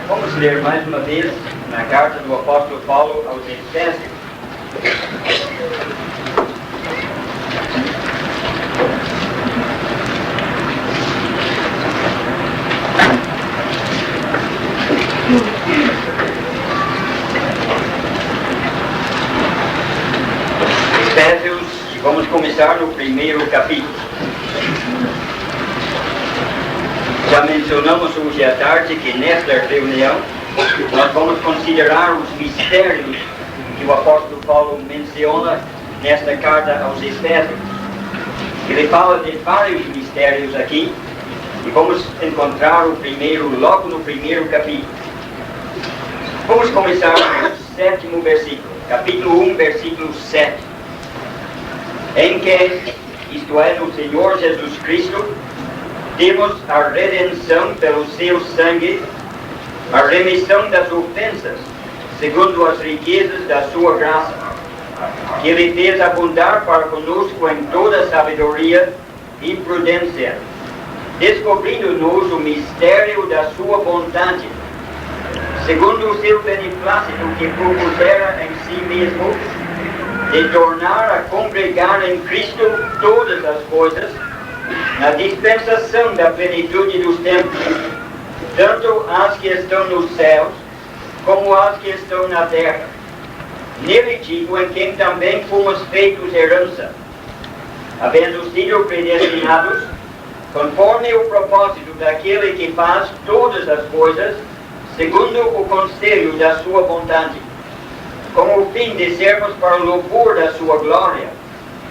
Vamos ler mais uma vez na carta do apóstolo Paulo aos Efésios. Efésios, e vamos começar no primeiro capítulo. Já mencionamos hoje à tarde que nesta reunião nós vamos considerar os mistérios que o apóstolo Paulo menciona nesta carta aos Efésios. Ele fala de vários mistérios aqui e vamos encontrar o primeiro logo no primeiro capítulo. Vamos começar no 7º versículo, capítulo 1, versículo 7. Em que, isto é, no Senhor Jesus Cristo, temos a redenção pelo seu sangue, a remissão das ofensas, segundo as riquezas da sua graça, que Ele fez abundar para conosco em toda sabedoria e prudência, descobrindo-nos o mistério da sua vontade, segundo o seu beneplácito que propusera em si mesmo, de tornar a congregar em Cristo todas as coisas, na dispensação da plenitude dos tempos, tanto as que estão nos céus, como as que estão na terra. Nele digo, em quem também fomos feitos herança, havendo sido predestinados, conforme o propósito daquele que faz todas as coisas, segundo o conselho da sua vontade, com o fim de sermos para o louvor da sua glória,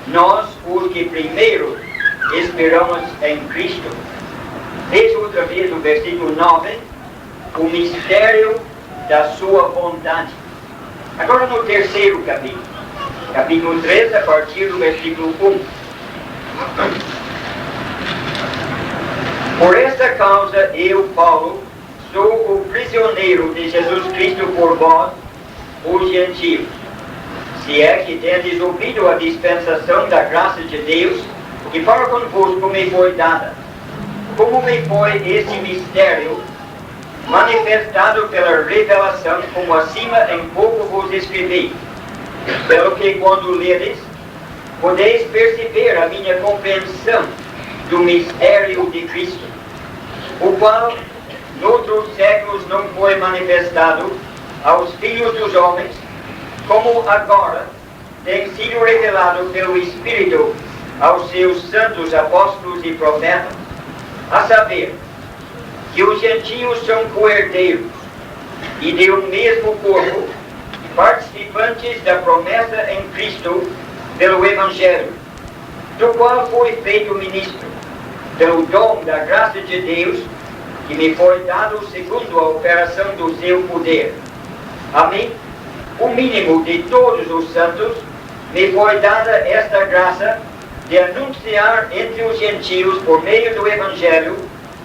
nós, os que primeiro esperamos em Cristo. Veja outra vez no versículo 9, o mistério da sua vontade. Agora no terceiro capítulo, capítulo 3, a partir do versículo 1. Por esta causa eu, Paulo, sou o prisioneiro de Jesus Cristo por vós, os gentios, se é que tendes ouvido a dispensação da graça de Deus, que para convosco me foi dada, como me foi esse mistério, manifestado pela revelação, como acima em pouco vos escrevi, pelo que quando leres, podeis perceber a minha compreensão do mistério de Cristo, o qual, noutros séculos não foi manifestado aos filhos dos homens, como agora tem sido revelado pelo Espírito aos seus santos apóstolos e profetas, a saber, que os gentios são co-herdeiros e de um mesmo corpo, participantes da promessa em Cristo pelo Evangelho, do qual foi feito ministro, pelo dom da graça de Deus, que me foi dado segundo a operação do seu poder. A mim, o mínimo de todos os santos, me foi dada esta graça de anunciar entre os gentios, por meio do Evangelho,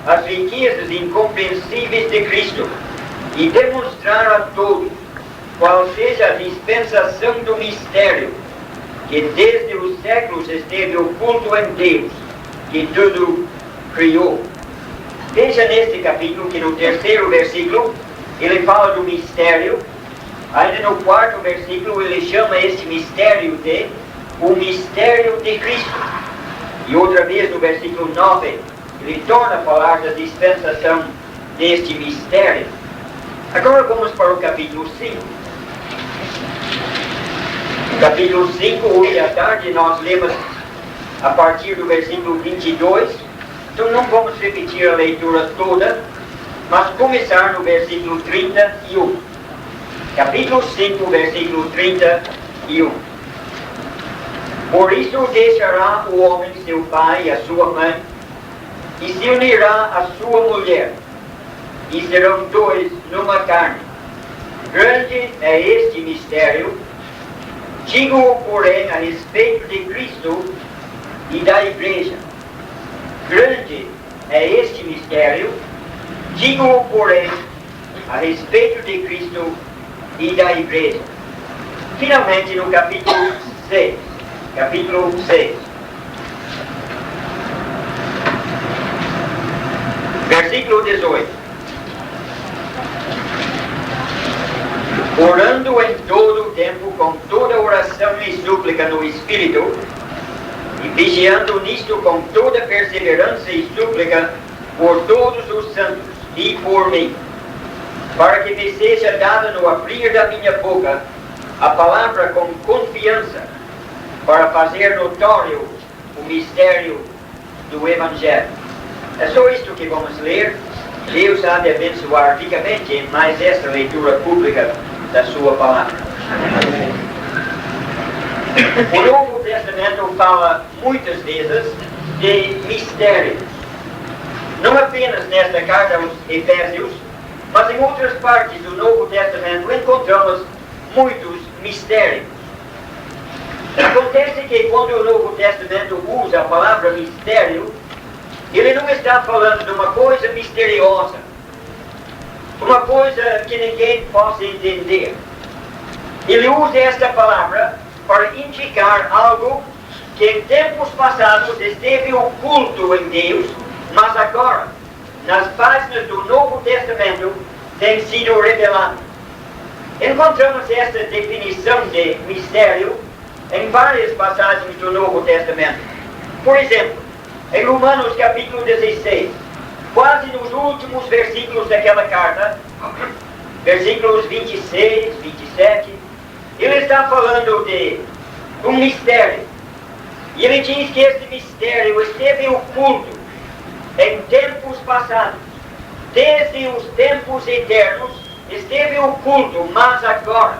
as riquezas incompreensíveis de Cristo, e demonstrar a todos qual seja a dispensação do mistério, que desde os séculos esteve oculto em Deus, que tudo criou. Veja neste capítulo que no terceiro versículo, ele fala do mistério. Ainda no quarto versículo ele chama esse mistério de o mistério de Cristo. E outra vez no versículo 9, ele torna a falar da dispensação deste mistério. Agora vamos para o capítulo 5. No capítulo 5, hoje à tarde, nós lemos a partir do versículo 22. Então não vamos repetir a leitura toda, mas começar no versículo 31. Capítulo 5, versículo 31. Por isso deixará o homem seu pai e a sua mãe, e se unirá à sua mulher, e serão dois numa carne. Grande é este mistério, digo-o, porém, a respeito de Cristo e da igreja. Grande é este mistério, digo-o, porém, a respeito de Cristo e da igreja. Finalmente, no capítulo 6. Capítulo 6. Versículo 18. orando em todo o tempo com toda oração e súplica no Espírito, e vigiando nisto com toda perseverança e súplica por todos os santos e por mim, para que me seja dada no abrir da minha boca a palavra com confiança, para fazer notório o mistério do Evangelho. É só isto que vamos ler. Deus há de abençoar ricamente em mais esta leitura pública da sua palavra. O Novo Testamento fala muitas vezes de mistérios. Não apenas nesta carta aos Efésios, mas em outras partes do Novo Testamento encontramos muitos mistérios. Acontece que quando o Novo Testamento usa a palavra mistério, ele não está falando de uma coisa misteriosa, uma coisa que ninguém possa entender. Ele usa esta palavra para indicar algo que em tempos passados esteve oculto em Deus, mas agora, nas páginas do Novo Testamento, tem sido revelado. Encontramos esta definição de mistério em várias passagens do Novo Testamento. Por exemplo, em Romanos capítulo 16, quase nos últimos versículos daquela carta, versículos 26, 27, ele está falando de um mistério. E ele diz que este mistério esteve oculto em tempos passados, desde os tempos eternos, esteve oculto, mas agora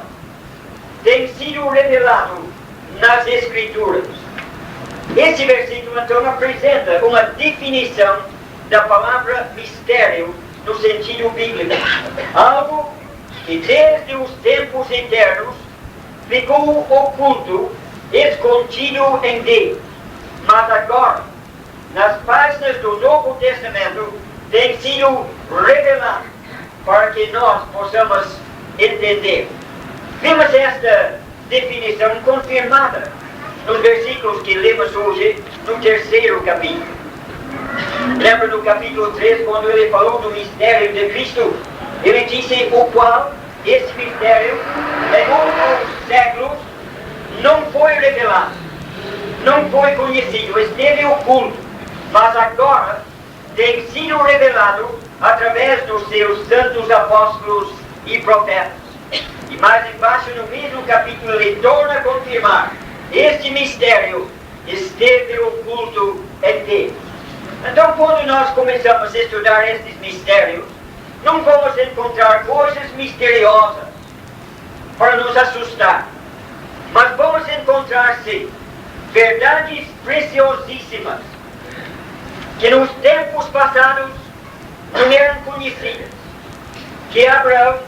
tem sido revelado nas Escrituras. Este versículo então apresenta uma definição da palavra mistério no sentido bíblico. Algo que desde os tempos eternos ficou oculto, escondido em Deus. Mas agora, nas páginas do Novo Testamento, tem sido revelado para que nós possamos entender. Vemos esta definição confirmada nos versículos que lemos hoje no 3º capítulo. Lembra no capítulo 3, quando ele falou do mistério de Cristo? Ele disse o qual esse mistério em outros séculos não foi revelado, não foi conhecido, esteve oculto, mas agora tem sido revelado através dos seus santos apóstolos e profetas. E mais embaixo no mesmo capítulo ele torna a confirmar: este mistério esteve oculto em Deus. Então, quando nós começamos a estudar estes mistérios, não vamos encontrar coisas misteriosas para nos assustar, mas vamos encontrar, sim, verdades preciosíssimas que nos tempos passados não eram conhecidas, que Abraão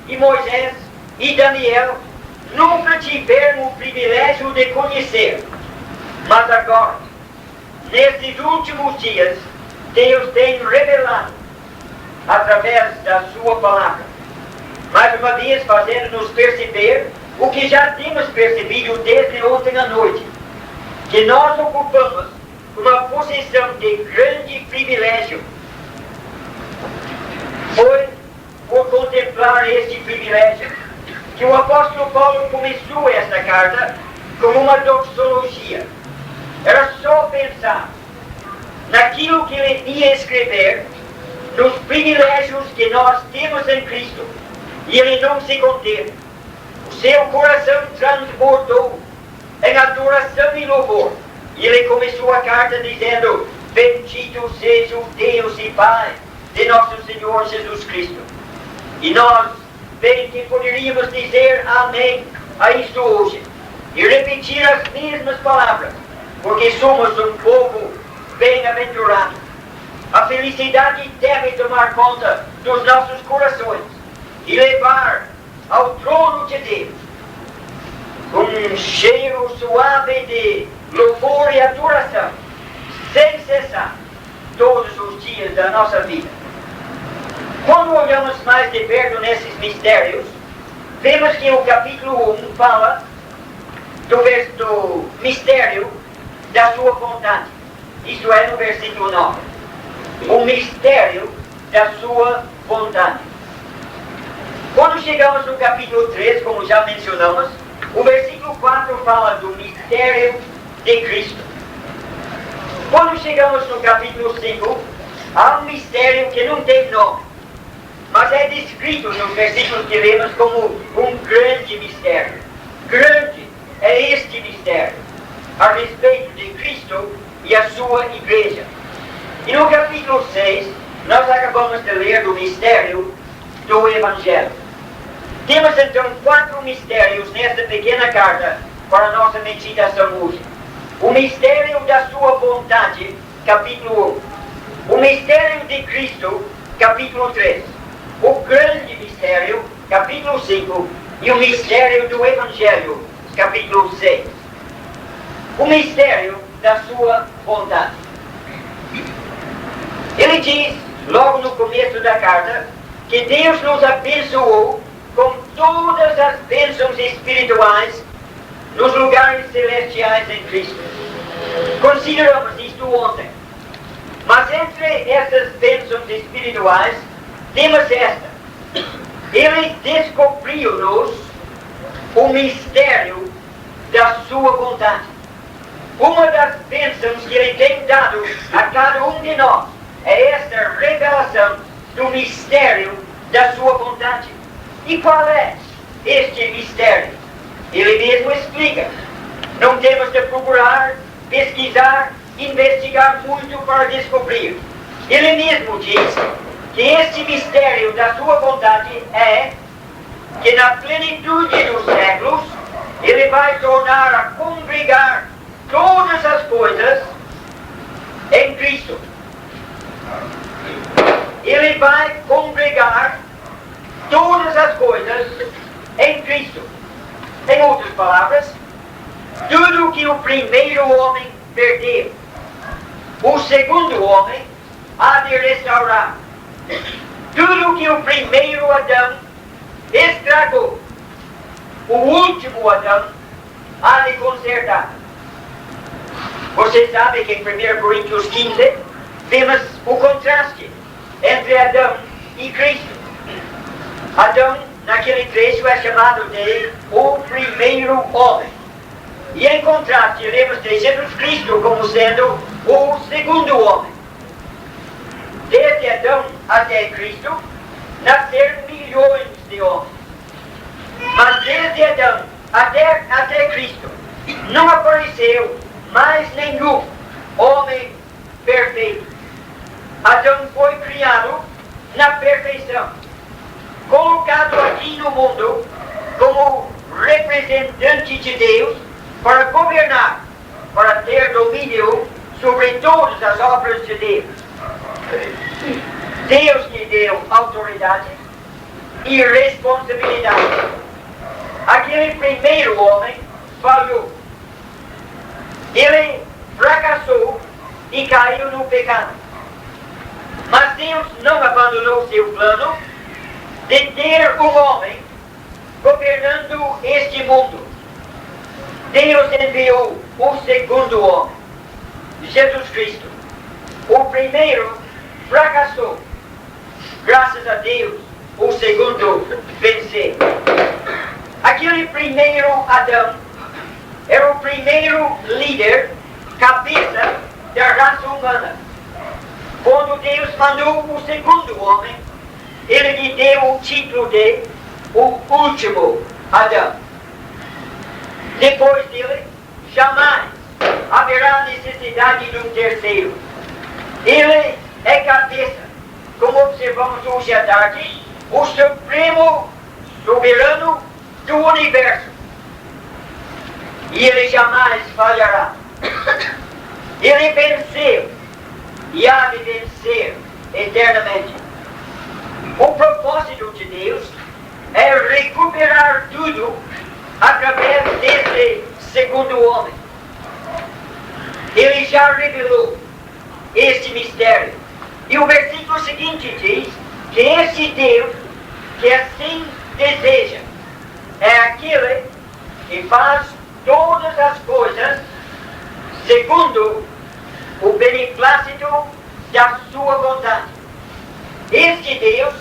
e Moisés e Daniel nunca tiveram o privilégio de conhecer. Mas agora, nesses últimos dias, Deus tem revelado através da sua palavra, mais uma vez fazendo-nos perceber o que já temos percebido desde ontem à noite, que nós ocupamos uma posição de grande privilégio. Foi por contemplar este privilégio que o apóstolo Paulo começou esta carta como uma doxologia. Era só pensar naquilo que ele ia escrever, nos privilégios que nós temos em Cristo, e ele não se conteve. O seu coração transbordou em adoração e louvor, e ele começou a carta dizendo: bendito seja o Deus e Pai de nosso Senhor Jesus Cristo. E nós bem que poderíamos dizer amém a isto hoje e repetir as mesmas palavras, porque somos um povo bem-aventurado. A felicidade deve tomar conta dos nossos corações e levar ao trono de Deus um cheiro suave de louvor e adoração, sem cessar, todos os dias da nossa vida. Quando olhamos mais de perto nesses mistérios, vemos que o capítulo 1 fala do mistério da sua vontade. Isto é no versículo 9. O mistério da sua vontade. Quando chegamos no capítulo 3, como já mencionamos, o versículo 4 fala do mistério de Cristo. Quando chegamos no capítulo 5, há um mistério que não tem nome, mas é descrito nos versículos que lemos como um grande mistério. Grande é este mistério a respeito de Cristo e a sua igreja. E no capítulo 6, nós acabamos de ler do mistério do Evangelho. Temos então 4 mistérios nesta pequena carta para a nossa meditação hoje. O mistério da sua vontade, capítulo 1. O mistério de Cristo, capítulo 3. O grande mistério, capítulo 5. E o mistério do Evangelho, capítulo 6. O mistério da sua vontade. Ele diz, logo no começo da carta, que Deus nos abençoou com todas as bênçãos espirituais nos lugares celestiais em Cristo. Consideramos isto ontem. Mas entre essas bênçãos espirituais, temos esta. Ele descobriu-nos o mistério da sua vontade. Uma das bênçãos que Ele tem dado a cada um de nós é esta revelação do mistério da sua vontade. E qual é este mistério? Ele mesmo explica. Não temos de procurar, pesquisar, investigar muito para descobrir. Ele mesmo diz que este mistério da sua vontade é que na plenitude dos séculos Ele vai tornar a congregar todas as coisas em Cristo. Ele vai congregar todas as coisas em Cristo. Em outras palavras, tudo que o primeiro homem perdeu, o segundo homem há de restaurar. Tudo que o primeiro Adão estragou, o último Adão há de consertar. Você sabe que em 1 Coríntios 15 vemos o contraste entre Adão e Cristo. Adão, naquele trecho, é chamado de o primeiro homem. E em contraste, lemos de Jesus Cristo como sendo o segundo homem. Desde Adão até Cristo, nasceram milhões de homens. Mas desde Adão até Cristo, não apareceu mais nenhum homem perfeito. Adão foi criado na perfeição, colocado aqui no mundo como representante de Deus para governar, para ter domínio sobre todas as obras de Deus. Deus lhe deu autoridade e responsabilidade. Aquele primeiro homem falhou. Ele fracassou e caiu no pecado. Mas Deus não abandonou seu plano de ter um homem governando este mundo. Deus enviou o segundo homem, Jesus Cristo. O primeiro fracassou. Graças a Deus, o segundo venceu. Aquele primeiro Adão era o primeiro líder, cabeça da raça humana. Quando Deus mandou o segundo homem, Ele lhe deu o título de o último Adão. Depois dele, jamais haverá necessidade de um terceiro. Ele é cabeça, como observamos hoje à tarde, o supremo soberano do universo. E Ele jamais falhará. Ele venceu e há de vencer eternamente. O propósito de Deus é recuperar tudo através desse segundo homem. Ele já revelou este mistério. E o versículo seguinte diz que esse Deus que assim deseja é aquele que faz todas as coisas segundo o beneplácito da sua vontade. Este Deus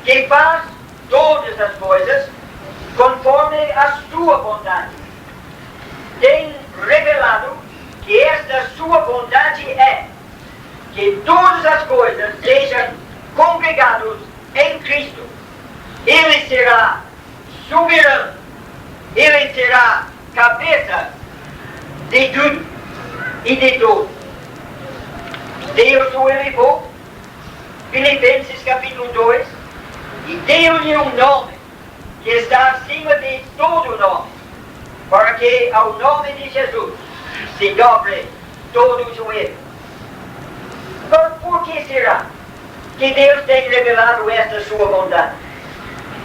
que faz todas as coisas a sua vontade. Tem revelado que esta sua vontade é que todas as coisas sejam congregadas em Cristo. Ele será soberano. Ele será cabeça de tudo e de todos. Deus o elevou, Filipenses capítulo 2, e deu-lhe um nome que está acima de todo nome, para que ao nome de Jesus se dobre todo o joelho. Por que será que Deus tem revelado esta sua bondade?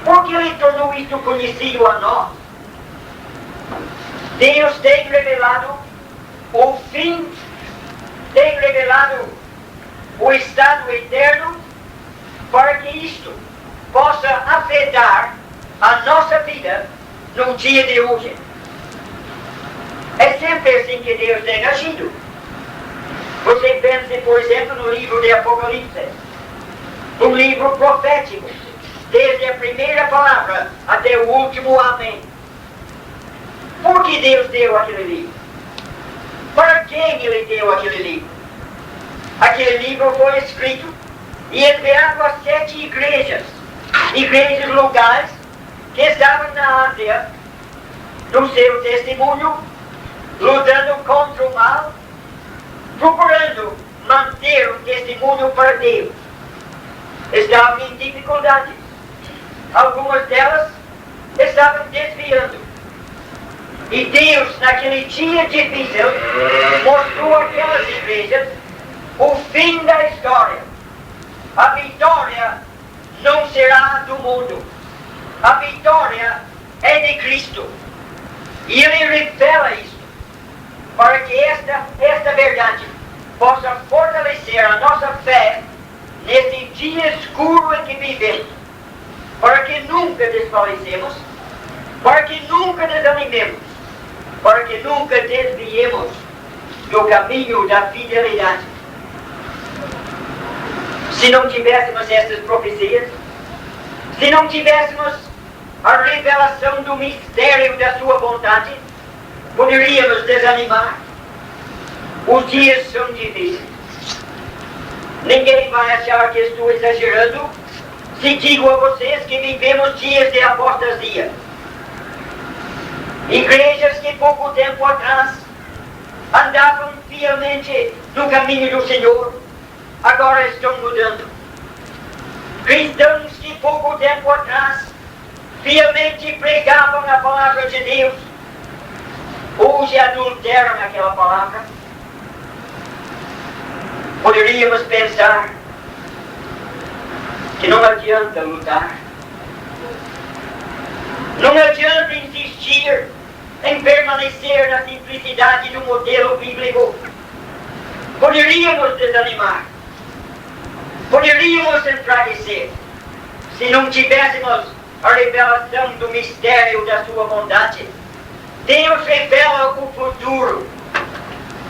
Porque Ele tornou isto conhecido a nós. Deus tem revelado o fim, tem revelado o estado eterno, para que isto possa afetar a nossa vida no dia de hoje. É sempre assim que Deus tem agido. Você pensa, por exemplo, no livro de Apocalipse, um livro profético, desde a primeira palavra até o último amém. Por que Deus deu aquele livro? Para quem Ele deu aquele livro? Aquele livro foi escrito e enviado a 7 igrejas locais que estavam na Ásia, no seu testemunho, lutando contra o mal, procurando manter o testemunho para Deus. Estavam em dificuldades. Algumas delas estavam desviando. E Deus, naquele dia difícil, mostrou àquelas igrejas o fim da história. A vitória não será do mundo. A vitória é de Cristo. E Ele revela isso, para que esta verdade possa fortalecer a nossa fé nesse dia escuro em que vivemos, para que nunca desfalecemos, para que nunca desanimemos, para que nunca desviemos do caminho da fidelidade. Se não tivéssemos estas profecias, se não tivéssemos a revelação do mistério da sua vontade, poderíamos desanimar. Os dias são difíceis. Ninguém vai achar que estou exagerando se digo a vocês que vivemos dias de apostasia. Igrejas que pouco tempo atrás andavam fielmente no caminho do Senhor, agora estão mudando. Cristãos que pouco tempo atrás fielmente pregavam a palavra de Deus, hoje adulteram aquela palavra. Poderíamos pensar que não adianta lutar, não adianta insistir em permanecer na simplicidade do modelo bíblico. Poderíamos desanimar, poderíamos enfraquecer, se não tivéssemos a revelação do mistério da sua vontade. Deus revela o futuro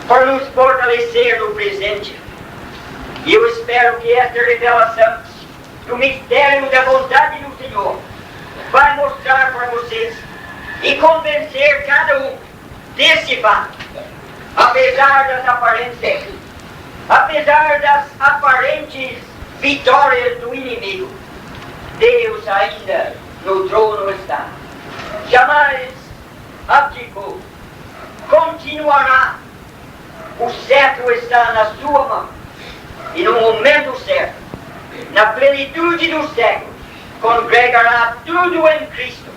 para nos fortalecer no presente. E eu espero que esta revelação do mistério da vontade do Senhor vai mostrar para vocês e convencer cada um desse fato. Apesar das aparentes vitórias do inimigo, Deus ainda no trono está. Jamais abdicou. Continuará. O cetro está na sua mão. E no momento certo, na plenitude dos séculos, congregará tudo em Cristo.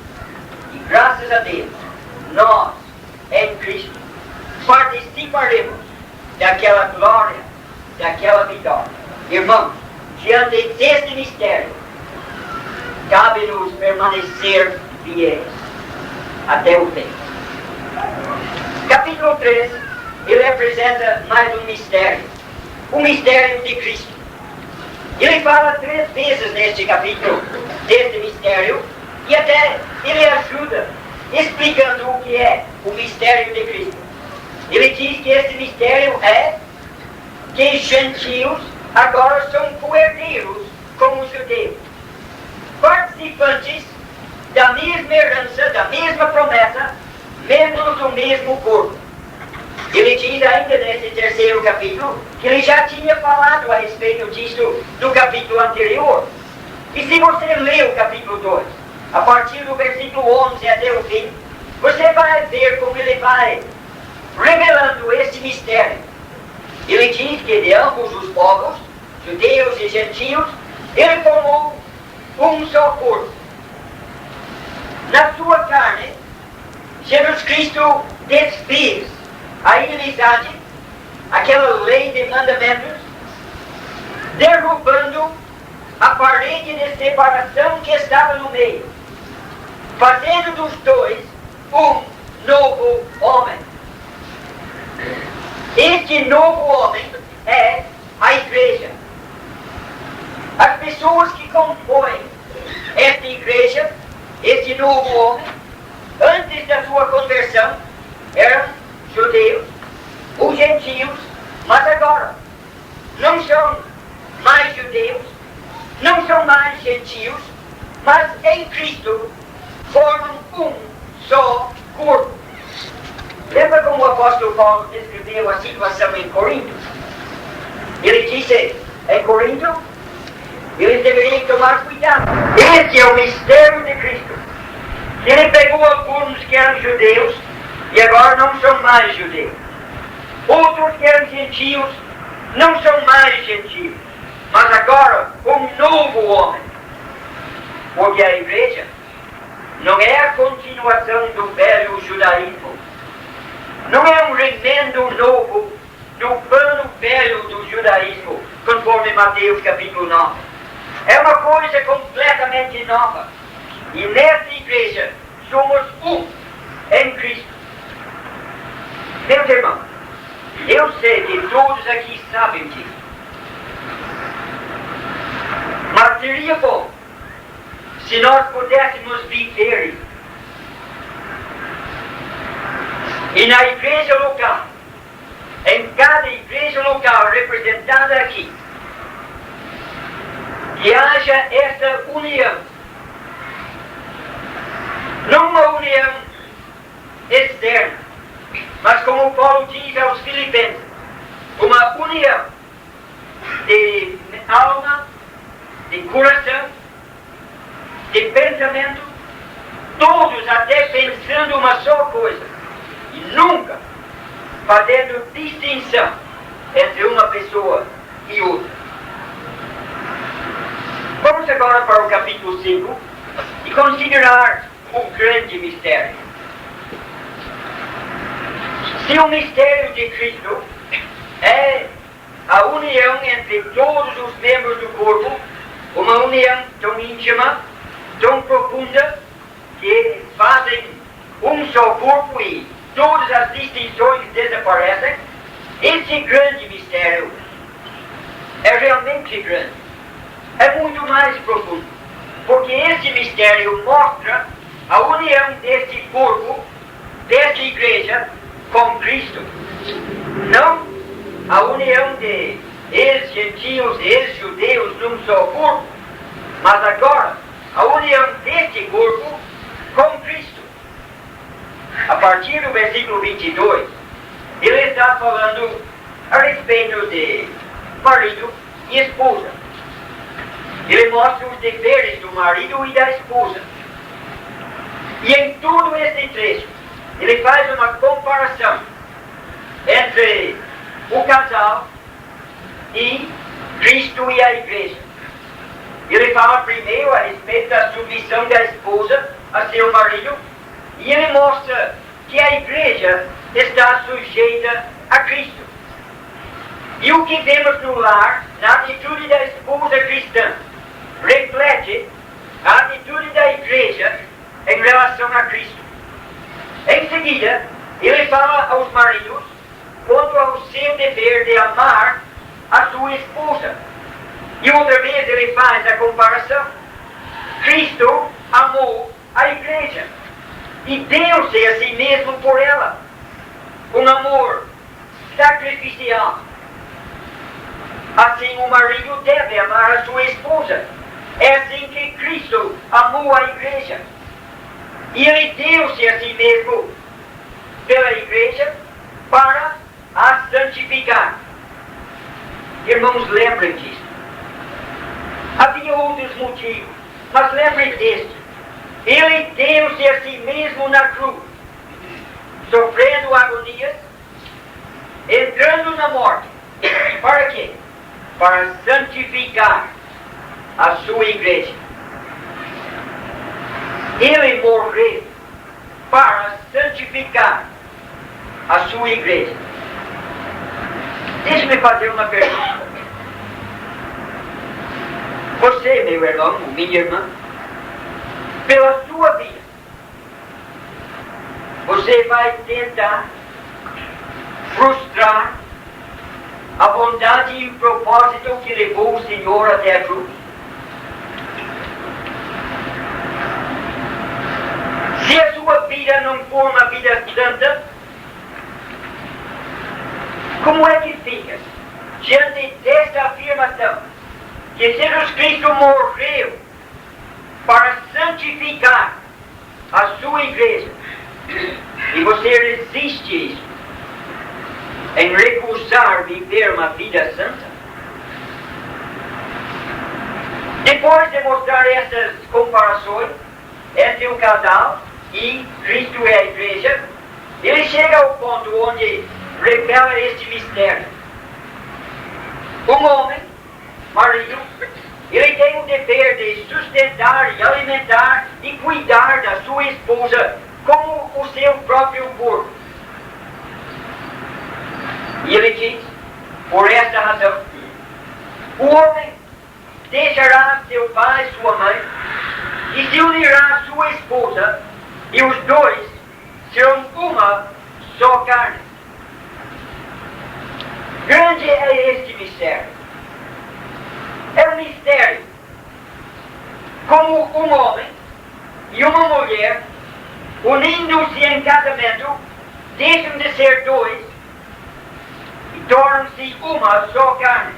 E graças a Deus, nós, em Cristo, participaremos daquela glória, daquela vitória. Irmãos, diante deste mistério, cabe-nos permanecer fiéis até o fim. Capítulo 3, ele apresenta mais um mistério, o mistério de Cristo. Ele fala 3 vezes neste capítulo deste mistério, e até ele ajuda explicando o que é o mistério de Cristo. Ele diz que este mistério é que gentios agora são coerdeiros com os judeus, participantes da mesma herança, da mesma promessa, membros do mesmo corpo. Ele diz ainda nesse terceiro capítulo que ele já tinha falado a respeito disso no capítulo anterior. E se você lê o capítulo 2, a partir do versículo 11 até o fim, você vai ver como ele vai revelando esse mistério. Ele diz que de ambos os povos, judeus e gentios, ele formou um só corpo. Na sua carne, Jesus Cristo desfez a inimizade, aquela lei de mandamentos, derrubando a parede de separação que estava no meio, fazendo dos dois um novo homem. Este novo homem é a igreja. As pessoas que compõem esta igreja, este novo homem, antes da sua conversão, eram judeus ou gentios, mas agora não são mais judeus, não são mais gentios, mas em Cristo formam um só corpo. Lembra como o apóstolo Paulo descreveu a situação em Corinto? Ele disse em Corinto, eles deveriam tomar cuidado. Este é o mistério de Cristo. Ele pegou alguns que eram judeus e agora não são mais judeus. Outros que eram gentios não são mais gentios, mas agora um novo homem. Porque a igreja não é a continuação do velho judaísmo. Não é um remendo novo do pano velho do judaísmo, conforme Mateus capítulo 9. É uma coisa completamente nova. E nessa igreja somos um em Cristo. Meus irmãos, eu sei que todos aqui sabem disso. Mas seria bom se nós pudéssemos viver isso. E na igreja local, em cada igreja local representada aqui, que haja esta união. Não uma união externa, mas como Paulo diz aos Filipenses, uma união de alma, de coração, de pensamento, todos até pensando uma só coisa. E nunca fazendo distinção entre uma pessoa e outra. Vamos agora para o capítulo 5 e considerar um grande mistério. Se o mistério de Cristo é a união entre todos os membros do corpo, uma união tão íntima, tão profunda, que eles fazem um só corpo e todas as distinções desaparecem, esse grande mistério é realmente grande. É muito mais profundo. Porque esse mistério mostra a união deste corpo, desta igreja, com Cristo. Não a união de ex-gentios e ex-judeus num só corpo, mas agora a união deste corpo com Cristo. A partir do versículo 22, ele está falando a respeito de marido e esposa. Ele mostra os deveres do marido e da esposa. E em todo esse trecho, ele faz uma comparação entre o casal e Cristo e a igreja. Ele fala primeiro a respeito da submissão da esposa a seu marido, e ele mostra que a igreja está sujeita a Cristo. E o que vemos no lar, na atitude da esposa cristã, reflete a atitude da igreja em relação a Cristo. Em seguida, ele fala aos maridos quanto ao seu dever de amar a sua esposa. E outra vez ele faz a comparação. Cristo amou a igreja e deu-se a si mesmo por ela. Um amor sacrificial. Assim o marido deve amar a sua esposa. É assim que Cristo amou a igreja. E Ele deu-se a si mesmo pela igreja para a santificar. Irmãos, lembrem disso. Havia outros motivos, mas lembrem deste. Ele deu-se a si mesmo na cruz, sofrendo agonias, entrando na morte. Para quê? Para santificar a sua igreja. Ele morreu para santificar a sua igreja. Deixe-me fazer uma pergunta. Você, meu irmão, minha irmã, pela sua vida, você vai tentar frustrar a vontade e o propósito que levou o Senhor até a cruz? Se a sua vida não for uma vida santa, como é que fica diante desta afirmação que Jesus Cristo morreu para santificar a sua igreja, e você resiste isso em recusar viver uma vida santa? Depois de mostrar essas comparações entre o casal e Cristo e a igreja, ele chega ao ponto onde revela este mistério. Um homem, marido, ele tem o dever de sustentar e alimentar e cuidar da sua esposa como o seu próprio corpo. E ele diz, por esta razão, o homem deixará seu pai e sua mãe e se unirá à sua esposa, e os dois serão uma só carne. Grande é este mistério. É um mistério. Como um homem e uma mulher, unindo-se em casamento, deixam de ser dois e tornam-se uma só carne.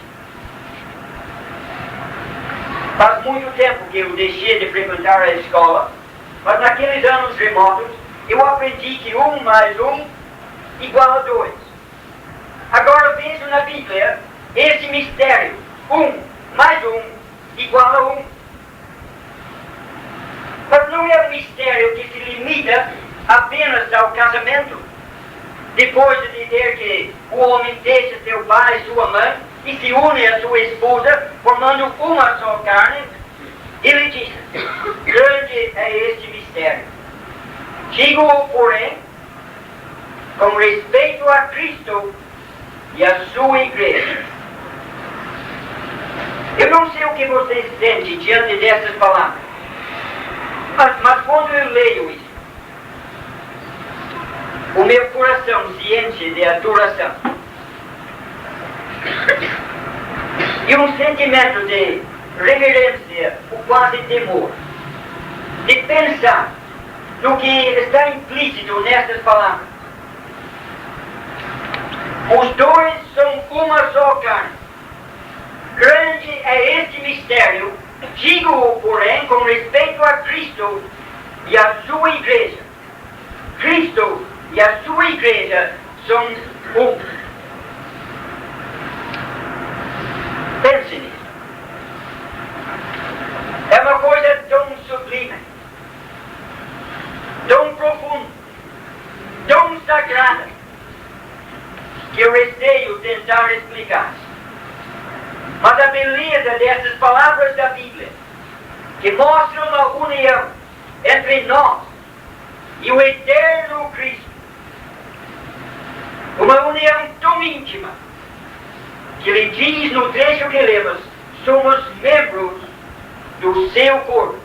Faz muito tempo que eu deixei de frequentar a escola, mas naqueles anos remotos eu aprendi que 1 mais 1 igual a 2. Agora vejo na Bíblia esse mistério. 1 mais 1 igual a 1. Mas não é um mistério que se limita apenas ao casamento. Depois de dizer que o homem deixa seu pai e sua mãe e se une à sua esposa, formando uma só carne, ele diz, grande é este mistério. Digo-o, porém, com respeito a Cristo e a sua igreja. Eu não sei o que você sente diante dessas palavras, mas quando eu leio isso, o meu coração se enche de adoração e um sentimento de reverência, o quase temor, de pensar no que está implícito nessas palavras. Os dois são uma só carne. Grande é este mistério, digo-o, porém, com respeito a Cristo e a sua igreja. Cristo e a sua igreja são um. Pense nisso. É uma coisa tão sublime, tão profunda, tão sagrada, que eu receio tentar explicar. Mas a beleza dessas palavras da Bíblia, que mostram uma união entre nós e o eterno Cristo, uma união tão íntima, que ele diz no trecho que lemos, somos membros do seu corpo.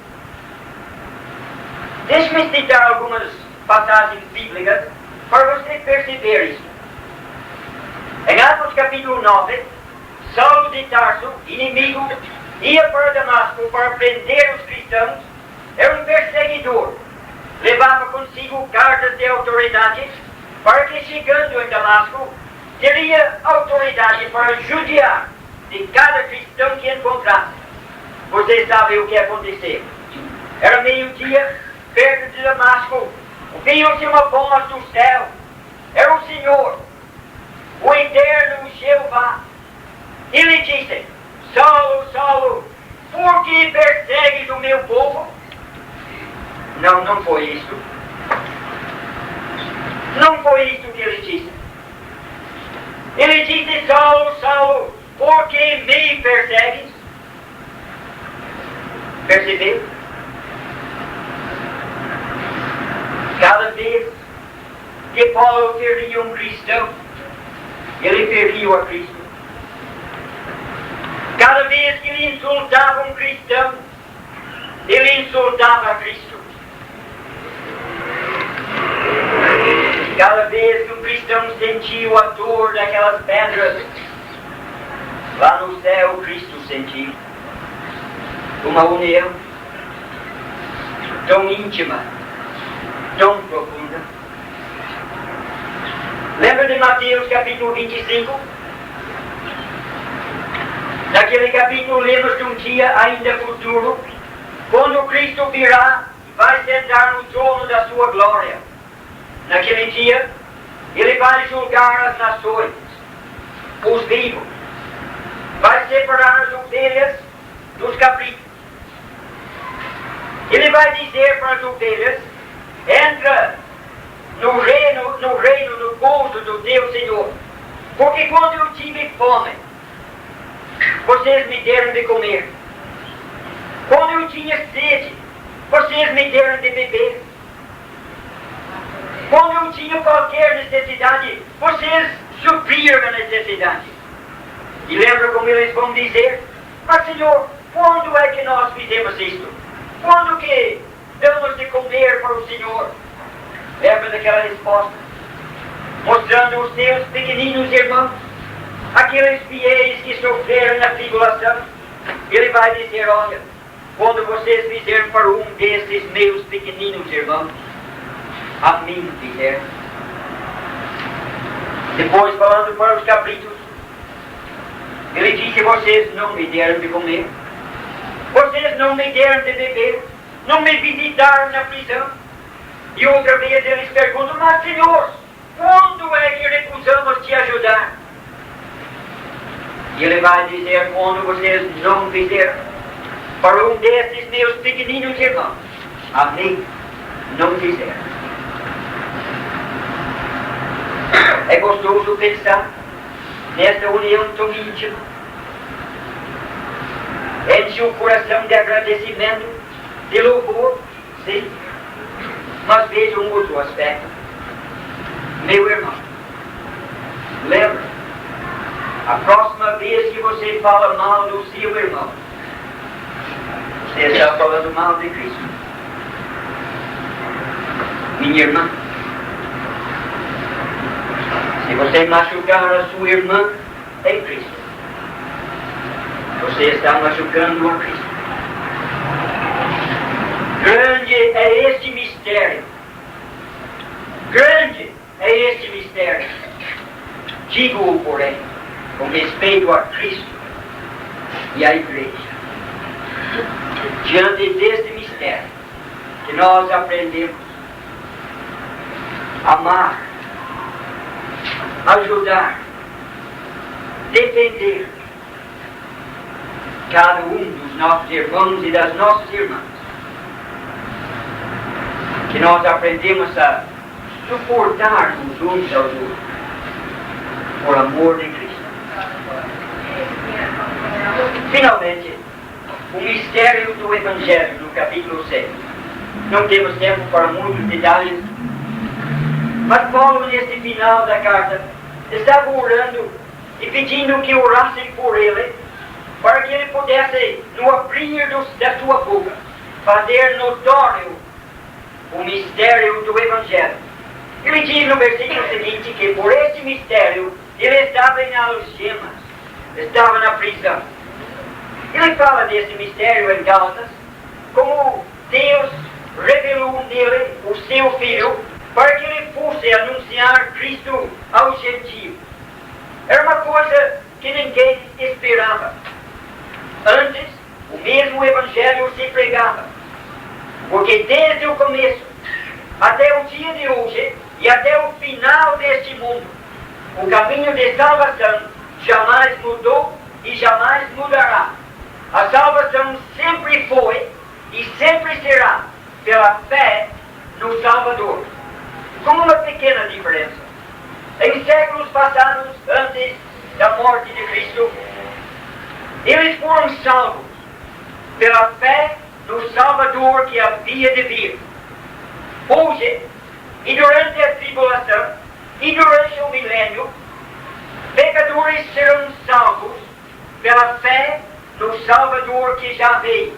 Deixe-me citar algumas passagens bíblicas para você perceber isso. Em Atos capítulo 9, Saulo de Tarso, inimigo, ia para Damasco para prender os cristãos. Era um perseguidor. Levava consigo cartas de autoridade para que, chegando em Damasco, teria autoridade para judiar de cada cristão que encontrasse. Vocês sabem o que aconteceu. Era meio-dia, perto de de Damasco, viu-se uma voz do céu. Era o Senhor, o eterno Jeová. Ele disse: Saulo, Saulo, por que persegues o meu povo? Não, não foi isso. Não foi isso que ele disse. Ele disse: Saulo, Saulo, por que me persegues? Percebeu? Cada vez que Paulo feria um cristão, ele feriu a Cristo. Cada vez que ele insultava um cristão, ele insultava a Cristo. Cada vez que um cristão sentiu a dor daquelas pedras, lá no céu Cristo sentiu uma união tão íntima, tão profunda. Lembra de Mateus capítulo 25? Naquele capítulo lemos de um dia ainda futuro, quando Cristo virá e vai sentar no trono da sua glória. Naquele dia, Ele vai julgar as nações, os vivos, vai separar as ovelhas dos cabritos. Ele vai dizer para as ovelhas: entra no reino, no gozo do teu Senhor. Porque quando eu tive fome, vocês me deram de comer. Quando eu tinha sede, vocês me deram de beber. Quando eu tinha qualquer necessidade, vocês supriram a necessidade. E lembra como eles vão dizer: mas Senhor, quando é que nós fizemos isto? Quando que damos de comer para o Senhor? Lembra daquela resposta? Mostrando os seus pequeninos irmãos, aqueles fiéis que sofreram na tribulação. Ele vai dizer: olha, quando vocês fizeram para um desses meus pequeninos irmãos, a mim fizeram. Depois, falando para os cabritos, ele disse: vocês não me deram de comer, vocês não me deram de beber, não me visitaram na prisão. E outra vez eles perguntam: mas Senhor, quando é que recusamos te ajudar? E ele vai dizer: quando vocês não fizeram para um desses meus pequeninos irmãos, a mim não fizeram. É gostoso pensar nessa união tão íntima. Enche o coração de agradecimento, de louvor, sim. Mas veja um outro aspecto. Meu irmão, lembra, a próxima vez que você fala mal do seu irmão, você está falando mal de Cristo. Minha irmã, se você machucar a sua irmã em Cristo, você está machucando a Cristo. Grande é este mistério. Grande é este mistério. Digo-o, porém, com respeito a Cristo e à Igreja. Diante deste mistério, que nós aprendemos a amar, ajudar, defender cada um dos nossos irmãos e das nossas irmãs. Que nós aprendemos a suportar-nos uns aos outros, por amor de Cristo. Finalmente, o mistério do Evangelho, no capítulo 6. Não temos tempo para muitos detalhes, mas Paulo, nesse final da carta, estava orando e pedindo que orassem por ele, para que ele pudesse, no abrir da sua boca, fazer notório o mistério do Evangelho. Ele diz no versículo seguinte que por esse mistério ele estava em algemas, estava na prisão. Ele fala desse mistério em Gálatas, como Deus revelou nele o seu Filho, para que ele fosse anunciar Cristo aos gentios. Era uma coisa que ninguém esperava. Antes, o mesmo Evangelho se pregava, porque desde o começo, até o dia de hoje e até o final deste mundo, o caminho de salvação jamais mudou e jamais mudará. A salvação sempre foi e sempre será pela fé no Salvador. Com uma pequena diferença. Em séculos passados, antes da morte de Cristo, eles foram salvos pela fé no Salvador que havia de vir. Hoje, e durante a tribulação, e durante o milênio, pecadores serão salvos pela fé no Salvador que já veio.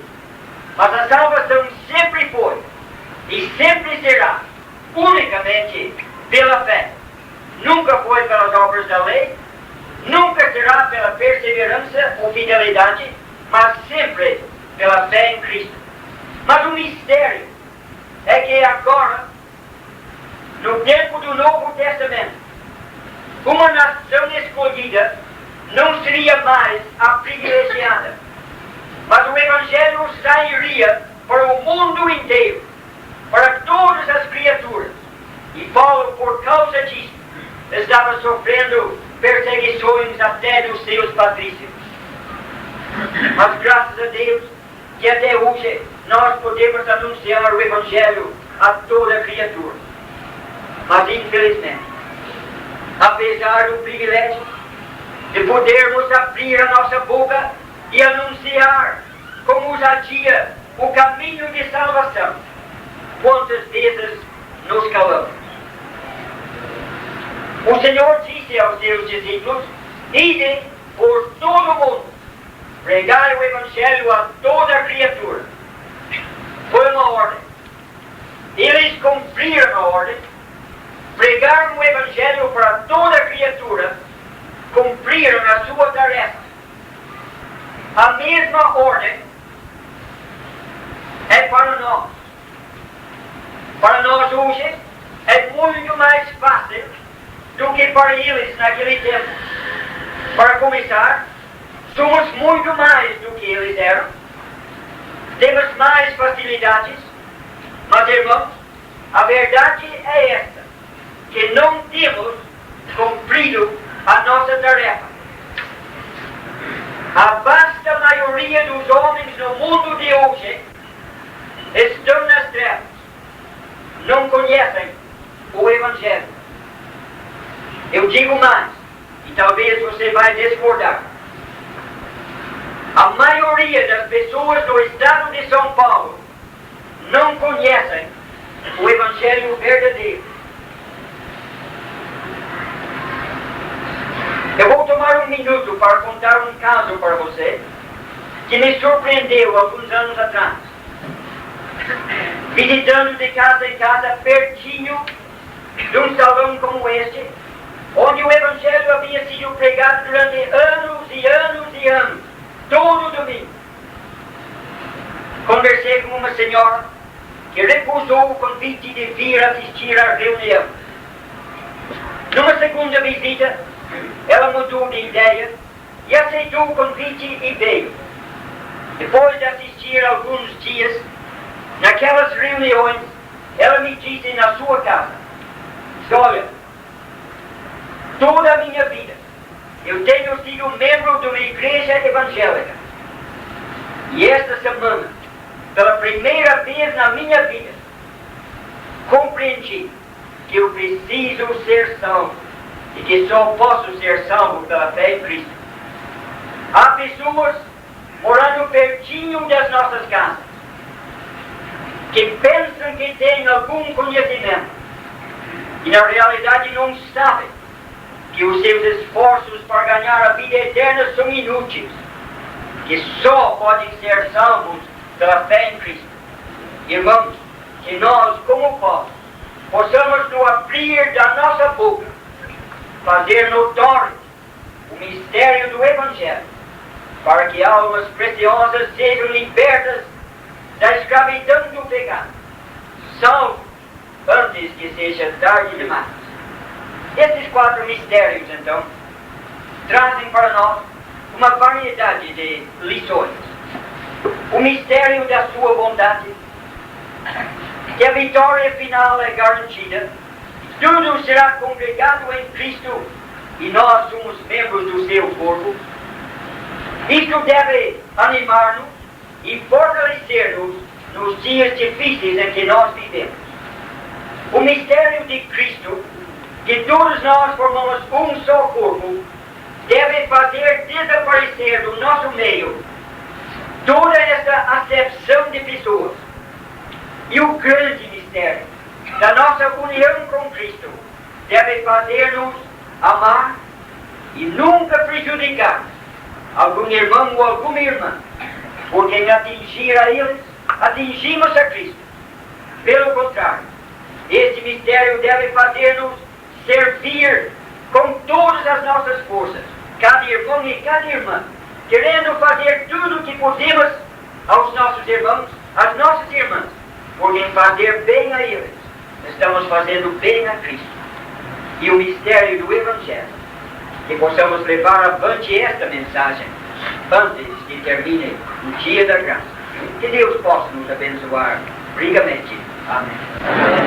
Mas a salvação sempre foi e sempre será unicamente pela fé. Nunca foi pelas obras da lei, nunca será pela perseverança ou fidelidade, mas sempre pela fé em Cristo. Mas o mistério é que agora, no tempo do Novo Testamento, uma nação escolhida não seria mais a privilegiada, mas o Evangelho sairia para o mundo inteiro, para todas as criaturas. E Paulo, por causa disso, estava sofrendo perseguições até dos seus patrícios. Mas graças a Deus que até hoje nós podemos anunciar o Evangelho a toda criatura. Mas infelizmente, apesar do privilégio de podermos abrir a nossa boca e anunciar com ousadia o caminho de salvação, quantas vezes nos calamos? O Senhor disse aos seus discípulos: idem por todo o mundo, pregai o Evangelho a toda a criatura. Foi uma ordem. Eles cumpriram a ordem, pregaram o Evangelho para toda a criatura, cumpriram a sua tarefa. A mesma ordem é para nós. Para nós hoje é muito mais fácil do que para eles naquele tempo. Para começar, somos muito mais do que eles eram. Temos mais facilidades. Mas, irmãos, a verdade é esta, que não temos cumprido a nossa tarefa. A vasta maioria dos homens no mundo de hoje estão nas trevas. Não conhecem o Evangelho. Eu digo mais, e talvez você vai discordar. A maioria das pessoas do estado de São Paulo não conhecem o Evangelho verdadeiro. Eu vou tomar um minuto para contar um caso para você que me surpreendeu alguns anos atrás. Visitando de casa em casa, pertinho de um salão como este, onde o Evangelho havia sido pregado durante anos e anos e anos, todo domingo. Conversei com uma senhora que recusou o convite de vir assistir à reunião. Numa segunda visita, ela mudou de ideia e aceitou o convite e veio. Depois de assistir alguns dias, naquelas reuniões, ela me disse na sua casa: olha, toda a minha vida eu tenho sido membro de uma igreja evangélica. E esta semana, pela primeira vez na minha vida, compreendi que eu preciso ser salvo e que só posso ser salvo pela fé em Cristo. Há pessoas morando pertinho das nossas casas que pensam que têm algum conhecimento e na realidade não sabem que os seus esforços para ganhar a vida eterna são inúteis, que só podem ser salvos pela fé em Cristo. Irmãos, que nós, como povos, possamos no abrir da nossa boca fazer notório o mistério do Evangelho, para que almas preciosas sejam libertas da escravidão do pecado, salvos antes que seja tarde demais. Esses 4 mistérios, então, trazem para nós uma variedade de lições. O mistério da sua bondade, que a vitória final é garantida, tudo será congregado em Cristo e nós somos membros do seu corpo. Isto deve animar-nos e fortalecer-nos nos dias difíceis em que nós vivemos. O mistério de Cristo, que todos nós formamos um só corpo, deve fazer desaparecer do nosso meio toda esta acepção de pessoas. E o grande mistério da nossa união com Cristo deve fazer-nos amar e nunca prejudicar algum irmão ou alguma irmã, porque em atingir a eles, atingimos a Cristo. Pelo contrário, este mistério deve fazer-nos servir com todas as nossas forças, cada irmão e cada irmã, querendo fazer tudo o que podemos aos nossos irmãos, às nossas irmãs, porque em fazer bem a eles, estamos fazendo bem a Cristo. E o mistério do Evangelho, que possamos levar avante esta mensagem antes que termine o dia da graça. Que Deus possa nos abençoar ricamente. Amém.